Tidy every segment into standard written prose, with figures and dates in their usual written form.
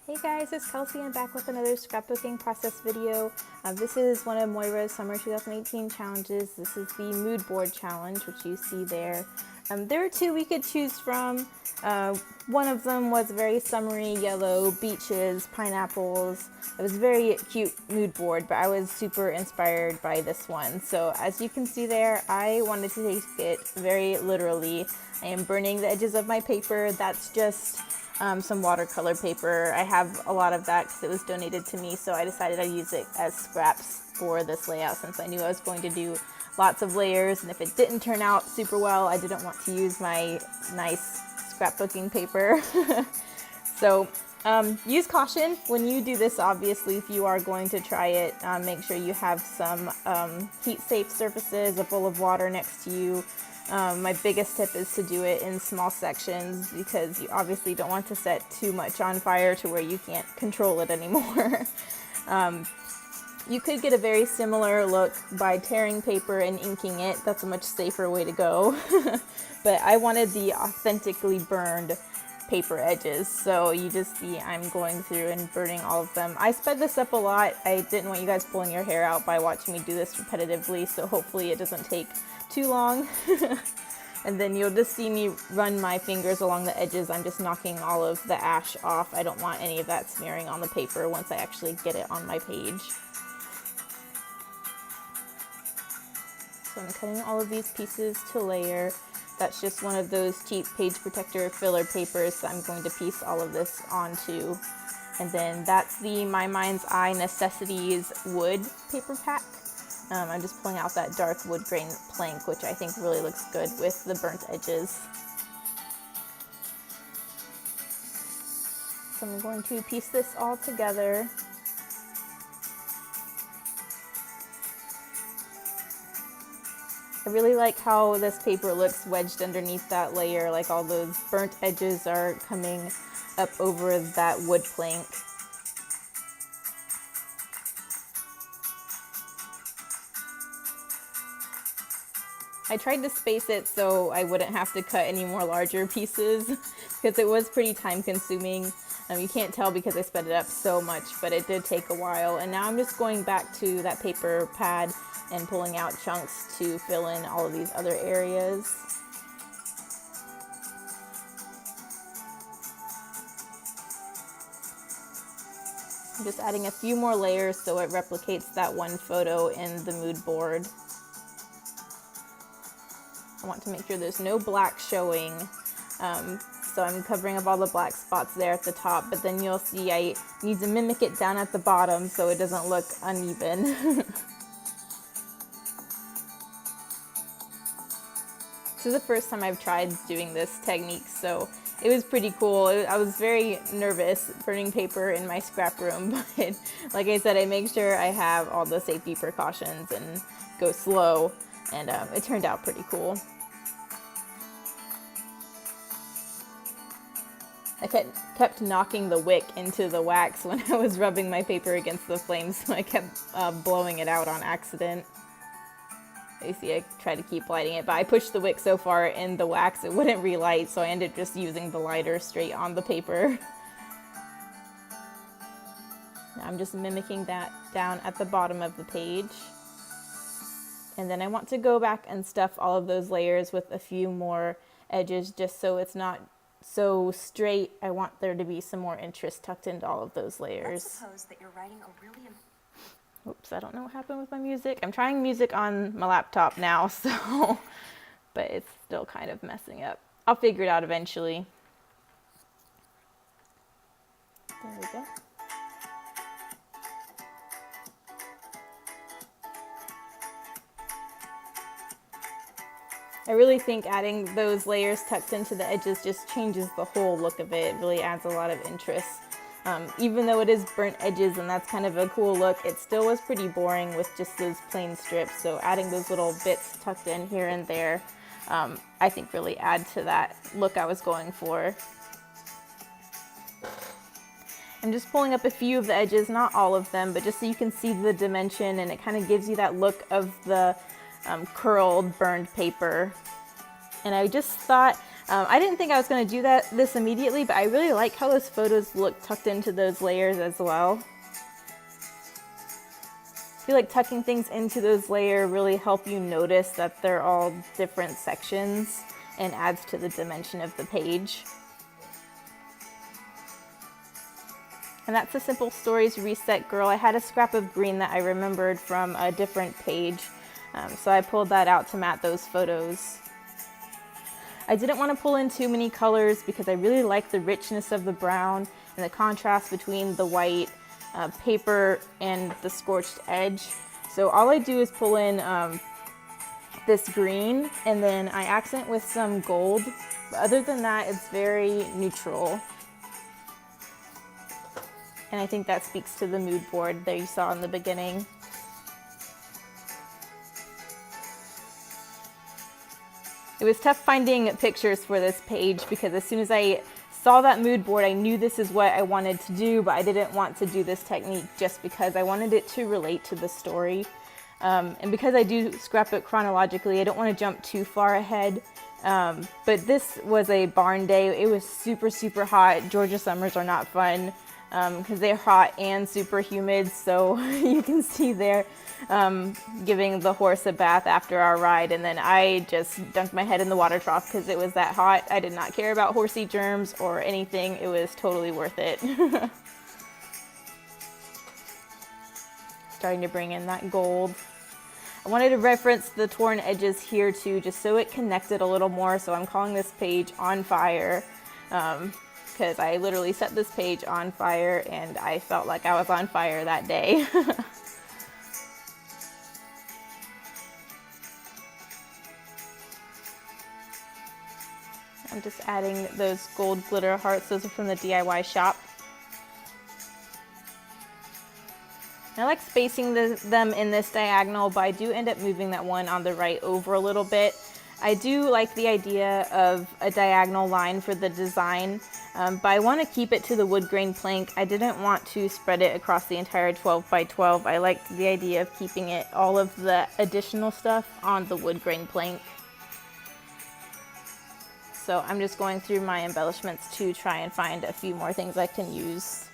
Hey guys, it's Kelsey. I'm back with another scrapbooking process video. This is one of Moira's Summer 2018 challenges. This is the mood board challenge, which you see there. There are two we could choose from. One of them was very summery, yellow, beaches, pineapples. It was a very cute mood board, but I was super inspired by this one. So as you can see there, I wanted to take it very literally. I am burning the edges of my paper. That's just some watercolor paper. I have a lot of that because it was donated to me, so I decided I'd use it as scraps for this layout since I knew I was going to do lots of layers, and if it didn't turn out super well, I didn't want to use my nice scrapbooking paper. So use caution when you do this. Obviously, if you are going to try it, make sure you have some heat-safe surfaces, a bowl of water next to you. My biggest tip is to do it in small sections because you obviously don't want to set too much on fire to where you can't control it anymore. You could get a very similar look by tearing paper and inking it. That's a much safer way to go. But I wanted the authentically burned paper edges. So you just see I'm going through and burning all of them. I sped this up a lot. I didn't want you guys pulling your hair out by watching me do this repetitively, so hopefully it doesn't take too long. And then you'll just see me run my fingers along the edges. I'm just knocking all of the ash off. I don't want any of that smearing on the paper once I actually get it on my page. So I'm cutting all of these pieces to layer. That's just one of those cheap page protector filler papers that I'm going to piece all of this onto. And then that's the My Mind's Eye Necessities wood paper pack. I'm just pulling out that dark wood grain plank, which I think really looks good with the burnt edges. So I'm going to piece this all together. I really like how this paper looks wedged underneath that layer, like all those burnt edges are coming up over that wood plank. I tried to space it so I wouldn't have to cut any more larger pieces because it was pretty time consuming. You can't tell because I sped it up so much, but it did take a while. And now I'm just going back to that paper pad and pulling out chunks to fill in all of these other areas. I'm just adding a few more layers so it replicates that one photo in the mood board. I want to make sure there's no black showing, so I'm covering up all the black spots there at the top, but then you'll see I need to mimic it down at the bottom so it doesn't look uneven. This is the first time I've tried doing this technique, so it was pretty cool. I was very nervous burning paper in my scrap room, but like I said, I make sure I have all the safety precautions and go slow, and it turned out pretty cool. I kept knocking the wick into the wax when I was rubbing my paper against the flames, so I kept blowing it out on accident. You see, I tried to keep lighting it, but I pushed the wick so far in the wax it wouldn't relight, so I ended up just using the lighter straight on the paper. Now I'm just mimicking that down at the bottom of the page. And then I want to go back and stuff all of those layers with a few more edges just so it's not so straight. I want there to be some more interest tucked into all of those layers. Let's suppose that you're writing a really... Oops, I don't know what happened with my music. I'm trying music on my laptop now, so, but it's still kind of messing up. I'll figure it out eventually. There we go. I really think adding those layers tucked into the edges just changes the whole look of it. It really adds a lot of interest. Even though it is burnt edges and that's kind of a cool look, it still was pretty boring with just those plain strips. So adding those little bits tucked in here and there, I think really add to that look I was going for. I'm just pulling up a few of the edges, not all of them, but just so you can see the dimension, and it kind of gives you that look of the curled burned paper. And I just thought I didn't think I was going to do this immediately, but I really like how those photos look tucked into those layers as well. I feel like tucking things into those layers really help you notice that they're all different sections and adds to the dimension of the page. And that's the Simple Stories Reset Girl. I had a scrap of green that I remembered from a different page, so I pulled that out to mat those photos. I didn't want to pull in too many colors because I really like the richness of the brown and the contrast between the white paper and the scorched edge. So all I do is pull in this green, and then I accent with some gold. But other than that, it's very neutral. And I think that speaks to the mood board that you saw in the beginning. It was tough finding pictures for this page because as soon as I saw that mood board, I knew this is what I wanted to do, but I didn't want to do this technique just because I wanted it to relate to the story. And because I do scrapbook chronologically, I don't want to jump too far ahead. But this was a barn day. It was super, super hot. Georgia summers are not fun because they're hot and super humid. So you can see there giving the horse a bath after our ride, and then I just dunked my head in the water trough because it was that hot. I did not care about horsey germs or anything. It was totally worth it. Starting to bring in that gold. I wanted to reference the torn edges here too, just so it connected a little more. So I'm calling this page On Fire because I literally set this page on fire and I felt like I was on fire that day. I'm just adding those gold glitter hearts. Those are from the DIY shop. I like spacing them in this diagonal, but I do end up moving that one on the right over a little bit. I do like the idea of a diagonal line for the design, but I want to keep it to the wood grain plank. I didn't want to spread it across the entire 12 by 12. I liked the idea of keeping it all of the additional stuff on the wood grain plank. So I'm just going through my embellishments to try and find a few more things I can use.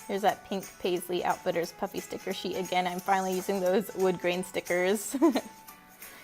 Here's that pink Paislee Outfitters puffy sticker sheet again. I'm finally using those wood grain stickers.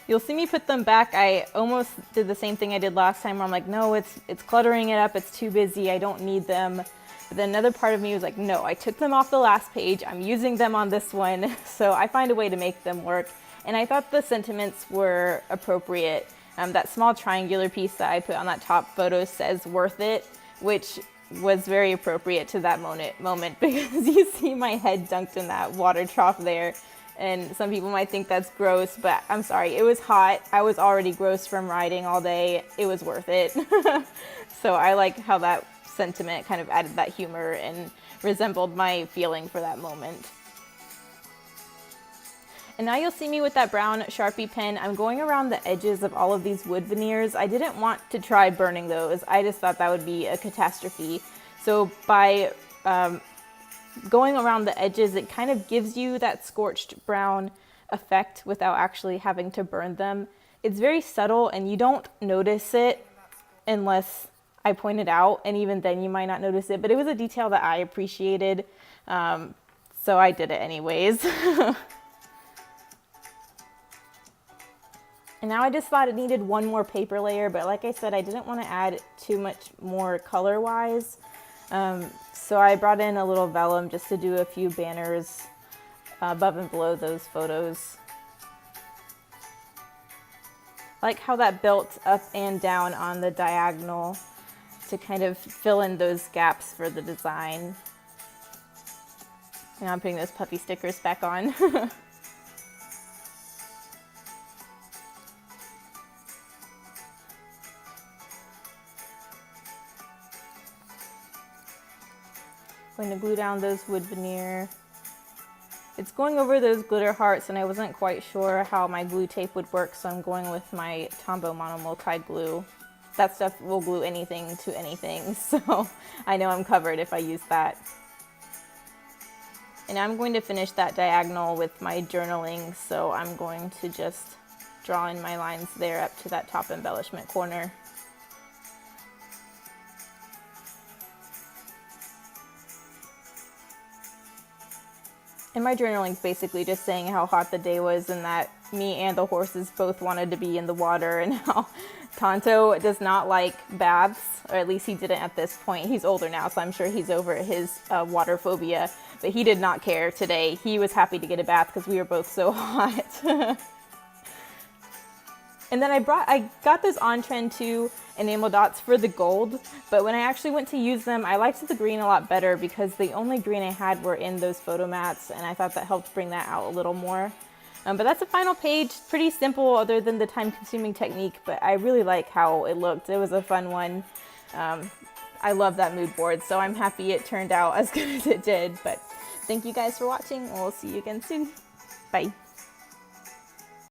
You'll see me put them back. I almost did the same thing I did last time where I'm like, no, it's cluttering it up. It's too busy. I don't need them. But then another part of me was like, no, I took them off the last page. I'm using them on this one. So I find a way to make them work. And I thought the sentiments were appropriate. That small triangular piece that I put on that top photo says worth it, which was very appropriate to that moment because you see my head dunked in that water trough there. And some people might think that's gross, but I'm sorry, it was hot. I was already gross from riding all day. It was worth it. So I like how that sentiment kind of added that humor and resembled my feeling for that moment. And now you'll see me with that brown Sharpie pen. I'm going around the edges of all of these wood veneers. I didn't want to try burning those. I just thought that would be a catastrophe. So by going around the edges, it kind of gives you that scorched brown effect without actually having to burn them. It's very subtle and you don't notice it unless I point it out, and even then you might not notice it, but it was a detail that I appreciated, so I did it anyways. And now I just thought it needed one more paper layer, but like I said, I didn't want to add too much more color-wise. So I brought in a little vellum just to do a few banners above and below those photos. I like how that built up and down on the diagonal to kind of fill in those gaps for the design. And I'm putting those puffy stickers back on. I'm going to glue down those wood veneer. It's going over those glitter hearts and I wasn't quite sure how my glue tape would work, so I'm going with my Tombow Mono multi-glue. That stuff will glue anything to anything, so I know I'm covered if I use that. And I'm going to finish that diagonal with my journaling, so I'm going to just draw in my lines there up to that top embellishment corner. And my journaling is basically just saying how hot the day was and that me and the horses both wanted to be in the water, and how Tonto does not like baths, or at least he didn't at this point. He's older now, so I'm sure he's over his water phobia, but he did not care today. He was happy to get a bath because we were both so hot. And then I got those On Trend 2 enamel dots for the gold, but when I actually went to use them, I liked the green a lot better because the only green I had were in those photo mats, and I thought that helped bring that out a little more. But that's the final page. Pretty simple other than the time-consuming technique, but I really like how it looked. It was a fun one. I love that mood board, so I'm happy it turned out as good as it did. But thank you guys for watching, and we'll see you again soon. Bye.